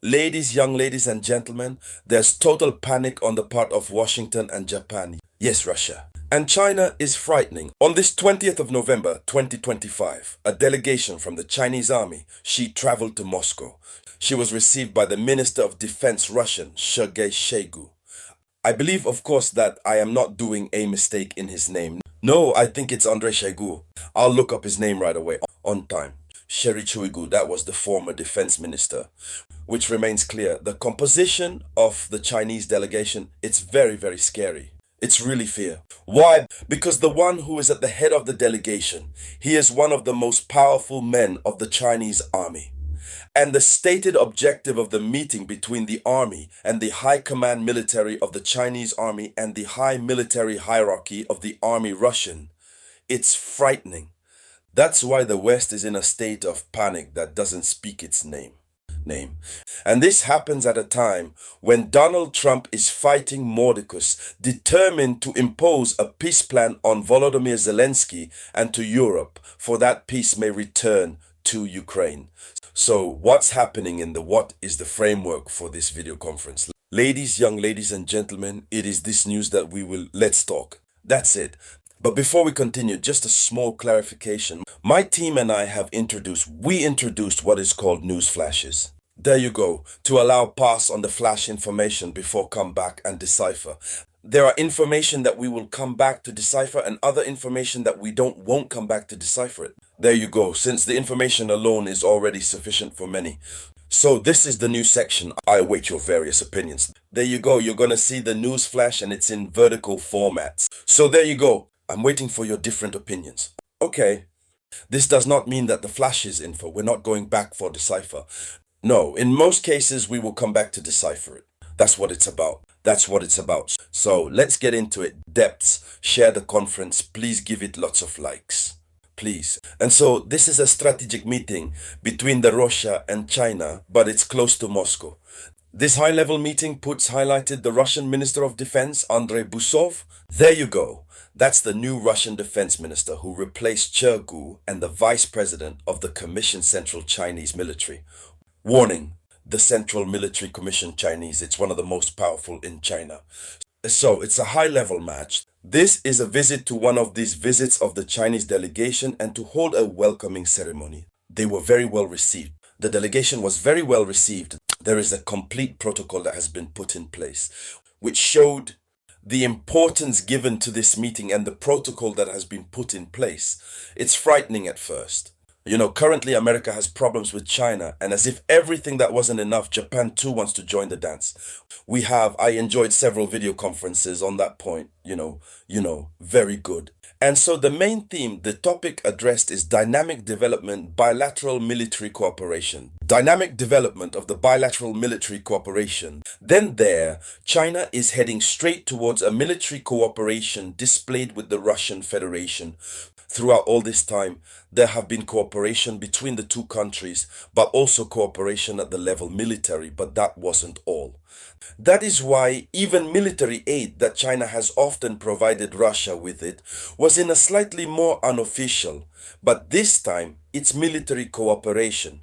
Young ladies and gentlemen, there's total panic on the part of Washington and Japan. Yes, Russia. And China is frightening. On this 20th of November 2025, a delegation from the Chinese army, she traveled to Moscow. She was received by the Minister of Defense Russian, Sergei Shoigu. I believe, of course, that I am not doing a mistake in his name. No, I think it's Andrei Shoigu. I'll look up his name right away. On time. Sergei Shoigu, that was the former defense minister. Which remains clear. The composition of the Chinese delegation, it's very, very scary. It's really fear. Why? Because the one who is at the head of the delegation, he is one of the most powerful men of the Chinese army. And the stated objective of the meeting between the army and the high command military of the Chinese army and the high military hierarchy of the army Russian, it's frightening. That's why the West is in a state of panic that doesn't speak its name. And this happens at a time when Donald Trump is fighting Mordicus, determined to impose a peace plan on Volodymyr Zelensky and to Europe, for that peace may return to Ukraine. So what's happening in what is the framework for this video conference? Young ladies and gentlemen, it is this news that let's talk. That's it. But before we continue, just a small clarification. My team and I we introduced what is called news flashes. There you go, to allow pass on the flash information before come back and decipher. There are information that we will come back to decipher and other information that we won't come back to decipher it. There you go, since the information alone is already sufficient for many. So this is the new section. I await your various opinions. There you go, you're going to see the news flash and it's in vertical formats. So there you go. I'm waiting for your different opinions. Okay, this does not mean that the flash is info. We're not going back for decipher. No, in most cases, we will come back to decipher it. That's what it's about. So let's get into it. Depths, share the conference. Please give it lots of likes. Please. And so this is a strategic meeting between Russia and China, but it's close to Moscow. This high-level meeting highlighted the Russian Minister of Defense, Andrei Busov. There you go. That's the new Russian defense minister who replaced Shoigu and the vice president of the Commission Central Chinese Military. Warning, the Central Military Commission Chinese, it's one of the most powerful in China. So it's a high-level match. This is a visit to one of these visits of the Chinese delegation and to hold a welcoming ceremony. They were very well received. The delegation was very well received. There is a complete protocol that has been put in place, which showed the importance given to this meeting and the protocol that has been put in place. It's frightening at first. You know, currently America has problems with China, and as if everything that wasn't enough, Japan too wants to join the dance. I enjoyed several video conferences on that point, very good. And so the main theme, the topic addressed is dynamic development, bilateral military cooperation. Dynamic development of the bilateral military cooperation. Then China is heading straight towards a military cooperation displayed with the Russian Federation. Throughout all this time, there have been cooperation between the two countries, but also cooperation at the level military, but that wasn't all. That is why even military aid that China has often provided Russia with was in a slightly more unofficial, but this time it's military cooperation.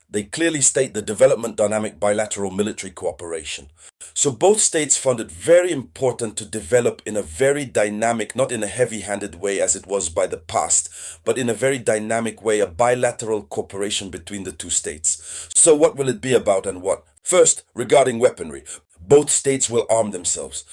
They clearly state the development dynamic bilateral military cooperation. So both states found it very important to develop in a very dynamic, not in a heavy-handed way as it was by the past, but in a very dynamic way, a bilateral cooperation between the two states. So what will it be about and what? First, regarding weaponry, both states will arm themselves.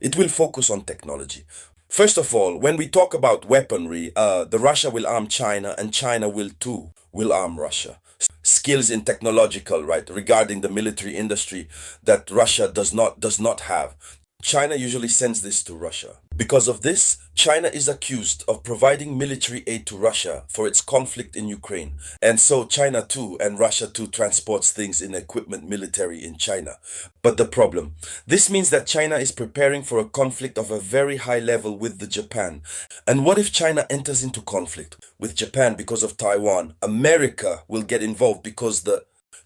It will focus on technology. First of all, when we talk about weaponry, the Russia will arm China and China will arm Russia. Skills in technological, right, regarding the military industry that Russia does not have. China usually sends this to Russia. Because of this, China is accused of providing military aid to Russia for its conflict in Ukraine. And so China too and Russia too transports things in equipment military in China. But the problem, this means that China is preparing for a conflict of a very high level with the Japan. And what if China enters into conflict with Japan because of Taiwan? America will get involved because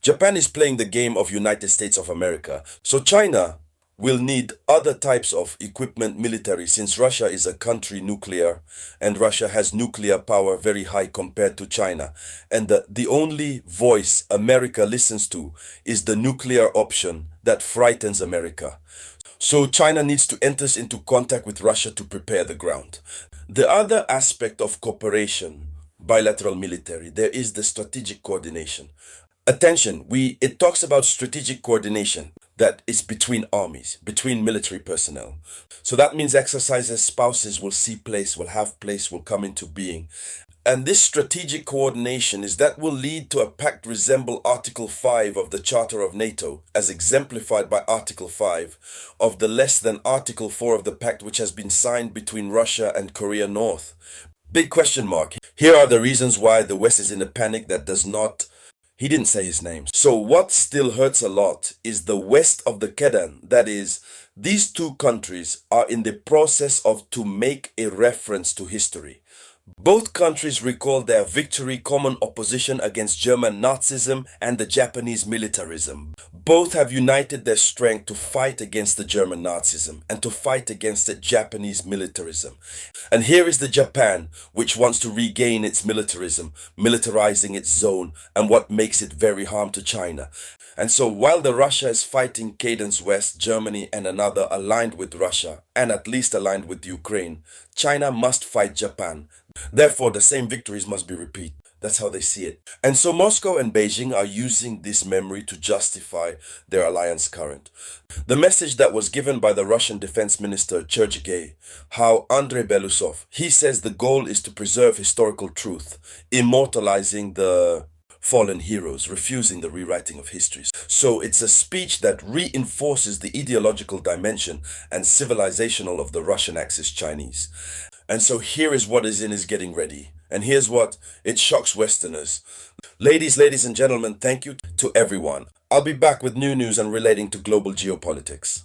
Japan is playing the game of United States of America. So China will need other types of equipment military, since Russia is a country nuclear and Russia has nuclear power very high compared to China. And the only voice America listens to is the nuclear option that frightens America. So China needs to enter into contact with Russia to prepare the ground. The other aspect of cooperation, bilateral military, there is the strategic coordination. Attention, it talks about strategic coordination that is between armies, between military personnel. So that means exercises spouses will see place, will have place, will come into being. And this strategic coordination is that will lead to a pact resemble Article 5 of the Charter of NATO, as exemplified by Article 5 of the less than Article 4 of the pact, which has been signed between Russia and Korea North. Big question mark. Here are the reasons why the West is in a panic that does not. He didn't say his name. So what still hurts a lot is the west of the Kedan. That is, these two countries are in the process of to make a reference to history. Both countries recall their victory, common opposition against German Nazism and the Japanese militarism. Both have united their strength to fight against the German Nazism and to fight against the Japanese militarism. And here is the Japan, which wants to regain its militarism, militarizing its zone, and what makes it very harm to China. And so while the Russia is fighting Cadence West, Germany and another aligned with Russia, and at least aligned with Ukraine, China must fight Japan. Therefore, the same victories must be repeated. That's how they see it. And so Moscow and Beijing are using this memory to justify their alliance current. The message that was given by the Russian Defense Minister Cherchigay, how Andrei Belousov, he says the goal is to preserve historical truth, immortalizing the fallen heroes, refusing the rewriting of histories. So it's a speech that reinforces the ideological dimension and civilizational of the Russian Axis Chinese. And so here is what is getting ready. And here's what it shocks Westerners. Ladies and gentlemen, thank you to everyone. I'll be back with new news and relating to global geopolitics.